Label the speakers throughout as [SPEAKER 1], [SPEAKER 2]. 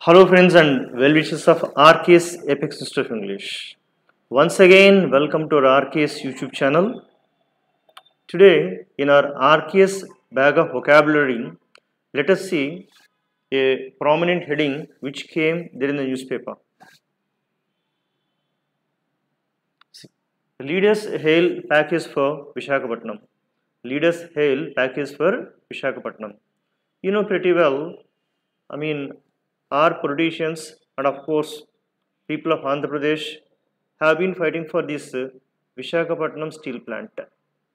[SPEAKER 1] Hello friends and well wishes of RKS Apex Institute of English. Once again, welcome to our RKS YouTube channel. Today, in our RKS bag of vocabulary, let us see a prominent heading which came there in the newspaper. Leaders hail package for Visakhapatnam. Leaders hail package for Visakhapatnam. You know pretty well, our politicians and of course people of Andhra Pradesh have been fighting for this Visakhapatnam steel plant.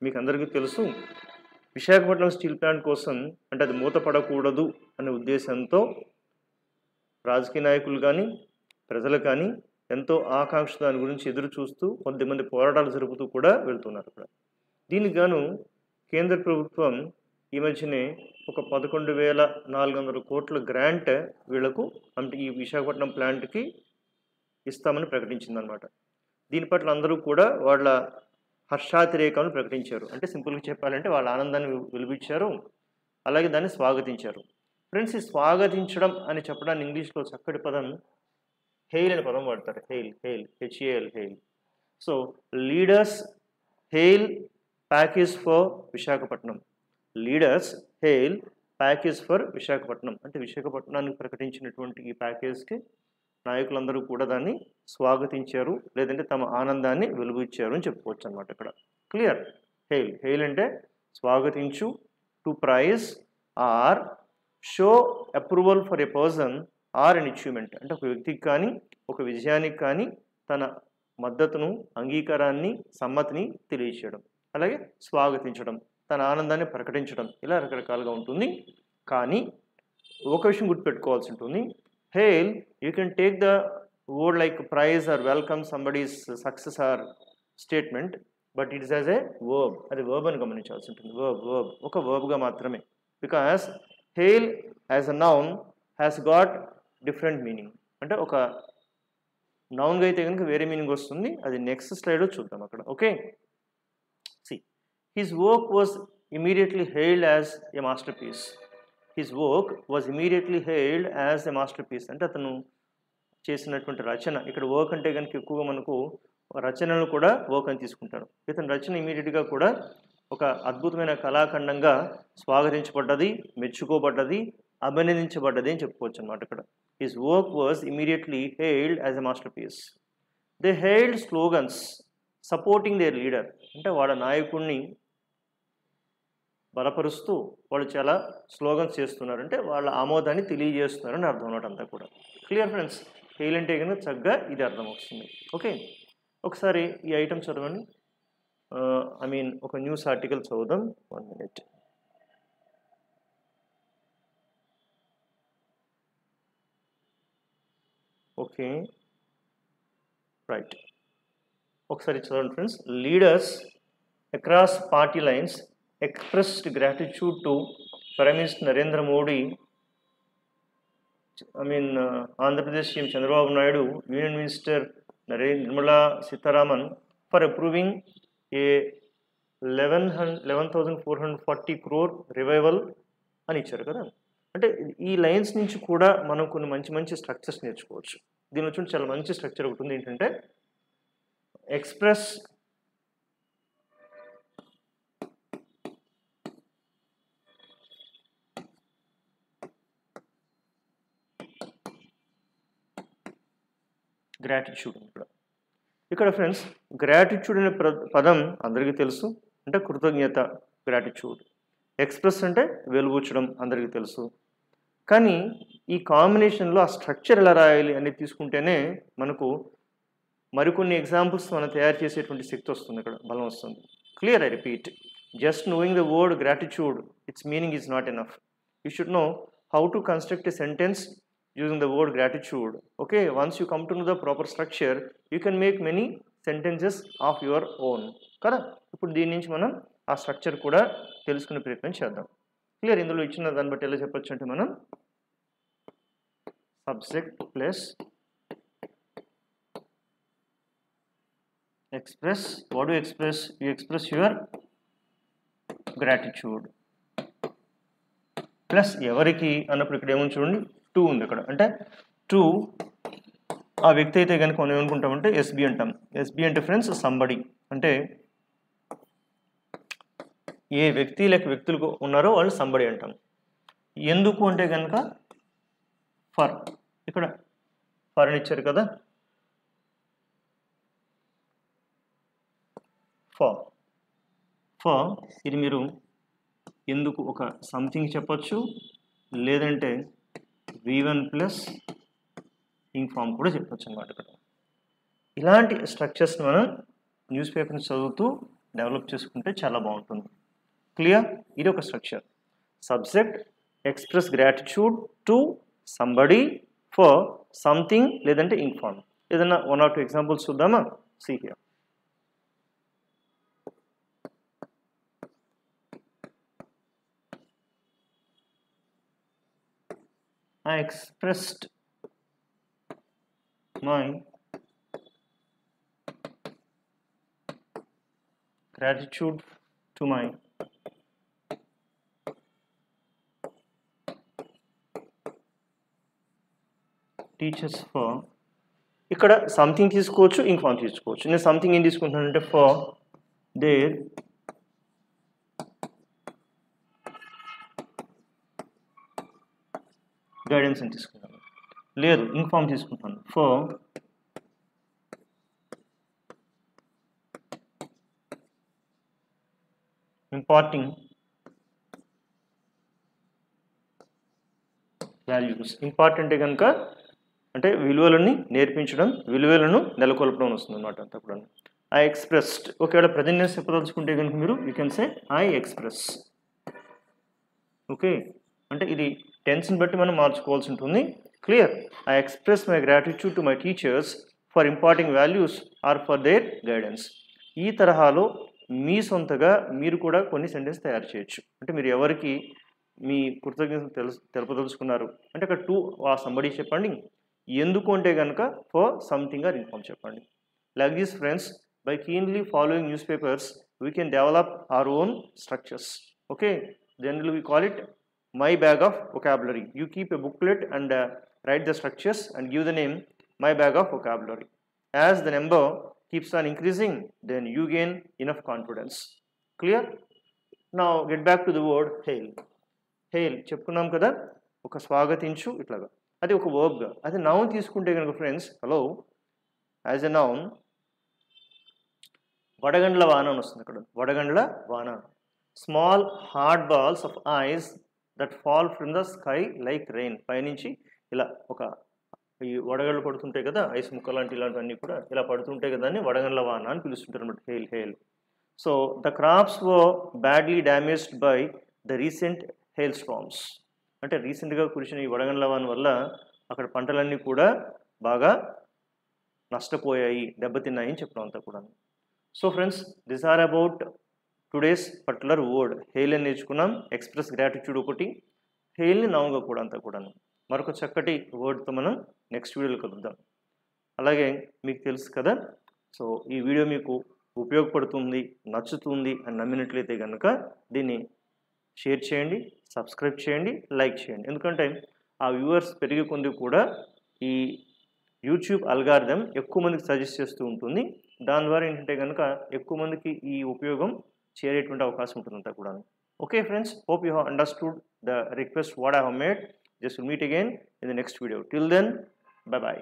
[SPEAKER 1] మీకు అందరికీ తెలుసు Visakhapatnam steel plant కోసం అంటే అది మూతపడకూడదు అనే ఉద్దేశంతో రాజకీయ నాయకులు కానీ ప్రజలు కానీ ఎంతో ఆకాంక్ష దాని గురించి ఎదురు చూస్తూ కొద్దిమంది పోరాటాలు జరుపుతూ కూడా వెళ్తున్నారు అక్కడ. దీనికి గాను కేంద్ర ప్రభుత్వం ఈ మధ్యనే ఒక 11,400 కోట్ల గ్రాంట్ వీళ్లకు అంటే ఈ విశాఖపట్నం ప్లాంట్కి ఇస్తామని ప్రకటించిందనమాట. దీని పట్ల అందరూ కూడా వాళ్ళ హర్షాతిరేకాలను ప్రకటించారు. అంటే సింపుల్గా చెప్పాలంటే వాళ్ళ ఆనందాన్ని వెలిపించారు, అలాగే దాన్ని స్వాగతించారు. ఫ్రెండ్స్, ఈ స్వాగతించడం అని చెప్పడానికి ఇంగ్లీష్లో చక్కటి పదం హెయిల్ అనే పదం వాడతారు. Hail HAL hail. So leaders hail package for Visakhapatnam. Leaders hail package for Visakhapatnam అంటే విశాఖపట్నానికి ప్రకటించినటువంటి ఈ ప్యాకేజ్కి నాయకులందరూ కూడా దాన్ని స్వాగతించారు, లేదంటే తమ ఆనందాన్ని వెలుగుచ్చారు అని చెప్పుకోవచ్చు అనమాట. ఇక్కడ క్లియర్. హెయిల్ అంటే స్వాగతించు, to praise or show approval for a person or an achievement అంటే ఒక వ్యక్తికి కానీ ఒక విజయానికి కానీ తన మద్దతును, అంగీకారాన్ని, సమ్మతిని తెలియచేయడం, అలాగే స్వాగతించడం, తన ఆనందాన్ని ప్రకటించడం, ఇలా రకరకాలుగా ఉంటుంది. కానీ ఒక విషయం గుర్తుపెట్టుకోవాల్సి ఉంటుంది. Hail you can take the word like praise or welcome somebody's success or statement, but it is as a verb. అది వర్బ్ అని గమనించాల్సి ఉంటుంది. వర్బ్ ఒక వర్బ్గా మాత్రమే. Because hail as a noun has got different meaning. అంటే ఒక నౌన్గా అయితే కనుక వేరే మీనింగ్ వస్తుంది. అది నెక్స్ట్ స్లైడ్లో చూద్దాం అక్కడ. Okay, his work was immediately hailed as a masterpiece. His work was immediately hailed as a masterpiece. అంటే అతను చేసినటువంటి రచన, ఇక్కడ వర్క్ అంటే కనుక ఎక్కువగా మనకు రచనలు కూడా వర్క్ అని తీసుకుంటారు. ఇతని రచన ఇమీడియట్గా కూడా ఒక అద్భుతమైన కళాఖండంగా స్వాగతించబడ్డది, మెచ్చుకోబడ్డది, అభినందించబడ్డది అని చెప్పుకోవచ్చు అనమాట. ఇక్కడ his work was immediately hailed as a masterpiece. They hailed slogans supporting their leader. అంటే వాళ్ళ నాయకుడిని బలపరుస్తూ వాళ్ళు చాలా స్లోగన్స్ చేస్తున్నారు, అంటే వాళ్ళ ఆమోదాన్ని తెలియజేస్తున్నారని అర్థం అన్నమాట అంతా కూడా. Clear friends. హెయిల్ అంటే కనుక చక్కగా ఇది అర్థం వస్తుంది. ఓకే, ఒకసారి ఈ ఐటమ్ చదవండి. ఒక న్యూస్ ఆర్టికల్ చదువుదాం. 1 minute. Okay, right. ఒకసారి చదవండి friends. Leaders across party lines expressed gratitude to Prime Minister Narendra Modi, Andhra Pradesh CM Chandrababu Naidu, Union Minister Nirmala Sitharaman for approving a 11,440 crore revival అని ఇచ్చారు కదా. అంటే ఈ lines నుంచి కూడా మనం కొన్ని మంచి మంచి స్ట్రక్చర్స్ నేర్చుకోవచ్చు. దీని వచ్చి చాలా మంచి స్ట్రక్చర్ ఒకటి ఉంది. ఏంటంటే ఎక్స్ప్రెస్ గ్రాటిట్యూడ్. ఇక్కడ ఫ్రెండ్స్ గ్రాటిట్యూడ్ అనే పదం అందరికీ తెలుసు, అంటే కృతజ్ఞత, గ్రాటిట్యూడ్. ఎక్స్ప్రెస్ అంటే వెలుగుచ్చడం అందరికీ తెలుసు. కానీ ఈ కాంబినేషన్లో ఆ స్ట్రక్చర్ ఎలా రాయాలి అనేది తీసుకుంటేనే మనకు మరికొన్ని ఎగ్జాంపుల్స్ మనం తయారు చేసేటువంటి శక్తి వస్తుంది, ఇక్కడ బలం వస్తుంది. Clear. I repeat, just knowing the word gratitude, it's meaning is not enough. You should know how to construct a sentence using the word gratitude. Okay, once you come to know the proper structure, you can make many sentences of your own. కదా. ఇప్పుడు దీని నుంచి మనం ఆ structure కూడా తెలుసుకునే ప్రయత్నం చేద్దాం. క్లియర్. ఇందులో ఇచ్చిన దాన్ని బట్టి ఎలా చెప్పొచ్చు అంటే మనం subject plus express. What do express? You express your gratitude plus ఎవరికి అన్నప్పుడు ఇక్కడ ఏమో చూడండి, టు ఉంది అక్కడ. అంటే టు ఆ వ్యక్తి అయితే కనుక మనం ఏమనుకుంటామంటే ఎస్బి అంటాం. ఎస్బి అంటే ఫ్రెండ్స్ సంబడి, అంటే ఏ వ్యక్తి లేక వ్యక్తులు ఉన్నారో వాళ్ళు సంబడి అంటాం. ఎందుకు అంటే కనుక ఫర్, ఇక్కడ ఫర్ అని ఇచ్చారు కదా, ఫర్ ఇది మీరు ఎందుకు ఒక సంథింగ్ చెప్పచ్చు, లేదంటే V1 ప్లస్ ఇంక్ ఫామ్ కూడా చెప్పచ్చు అన్నమాట. ఇక్కడ ఇలాంటి స్ట్రక్చర్స్ని మనం న్యూస్ పేపర్ని చదువుతూ డెవలప్ చేసుకుంటే చాలా బాగుంటుంది. క్లియర్? ఇది ఒక structure. Subject express gratitude to somebody for something లేదంటే ఇంక్ ఫామ్. ఏదైనా 1 or 2 ఎగ్జాంపుల్స్ చూద్దామా? See here. I expressed my gratitude to my teachers for, ఇక్కడ సంథింగ్ తీసుకోవచ్చు, ఇంక్ ఫామ్ తీసుకోవచ్చు. నేను సంథింగ్ ఏం తీసుకుంటానంటే ఫర్ దేర్ గైడెన్స్ అని తీసుకుంటాను. లేదు, ఇంక్ ఫామ్ తీసుకుంటాను. For imparting values. ఇంపార్టెంటే కనుక అంటే విలువలని నేర్పించడం, విలువలను నెలకొల్పడం వస్తుంది అన్నమాట అంతా కూడా. ఐ ఎక్స్ప్రెస్డ్, ఒకవేళ ప్రజెంట్ టెన్స్ చెప్పదలుచుకుంటే కనుక మీరు you can say I express. Okay, అంటే ఇది టెన్స్ని బట్టి మనం మార్చుకోవాల్సి ఉంటుంది. Clear? I express my gratitude to my teachers for imparting values or for their guidance. ఈ తరహాలో మీ సొంతగా మీరు కూడా కొన్ని సెంటెన్స్ తయారు చేయొచ్చు. అంటే మీరు ఎవరికి మీ కృతజ్ఞతలు తెలపదలుచుకున్నారు అంటే అక్కడ టు ఆ సంబడి చెప్పండి, ఎందుకు అంటే కనుక ఫర్ సంథింగ్ ఆర్ ఇన్ఫార్మ్ చెప్పండి. Like this friends, by keenly following newspapers we can develop our own structures. Okay, generally we call it my bag of vocabulary. You keep a booklet and write the structures and give the name my bag of vocabulary. As the number keeps on increasing, then you gain enough confidence. Clear? Now get back to the word hail. Hail చెప్పుకున్నాం కదా, ఒక స్వాగతించు ఇట్లాగా, అది ఒక వర్బ్గా. అది noun తీసుకుంటే కనుక friends, hello as a noun వడగండ్ల వాన అని వస్తుంది. ఇక్కడ వడగండ్ల వాన, small hard balls of ice that fall from the sky like rain. పైనుంచి ఇలా ఒక ఈ వడగళ్ళు పడుతుంటాయి కదా, ఐస్ ముక్క లాంటి ఇలాంటివన్నీ కూడా ఇలా పడుతుంటాయి కదా అని వడగండ్ల వాన అని పిలుస్తుంటారు అన్నమాట. Hail hail. So the crops were badly damaged by the recent hail storms. అంటే రీసెంట్గా కురిసిన ఈ వడగండ్ల వాన వల్ల అక్కడ పంటలన్నీ కూడా బాగా నష్టపోయాయి, దెబ్బతిన్నాయి అని చెప్పడం అంతా కూడా. So friends, this are about today's particular word. Hail అని నేర్చుకున్నాం, ఎక్స్ప్రెస్ గ్రాటిట్యూడ్ ఒకటి, హెయిల్ని నౌన్గా కూడా అంతా కూడాను. మరొక చక్కటి వర్డ్తో మనం నెక్స్ట్ వీడియోలో కలుద్దాం. అలాగే మీకు తెలుసు కదా, సో ఈ వీడియో మీకు ఉపయోగపడుతుంది, నచ్చుతుంది అని నమ్మినట్లయితే కనుక దీన్ని షేర్ చేయండి, సబ్స్క్రైబ్ చేయండి, లైక్ చేయండి. ఎందుకంటే ఆ వ్యూవర్స్ పెరిగే కొద్ది కూడా ఈ యూట్యూబ్ అల్గారిథం ఎక్కువ మందికి సజెస్ట్ చేస్తూ ఉంటుంది. దాని ద్వారా ఏంటంటే కనుక ఎక్కువ మందికి ఈ ఉపయోగం చేరేటువంటి అవకాశం ఉంటుందంతా కూడా. Okay friends, hope you have understood the request what I have made. Just will meet again in the next video. Till then, bye bye.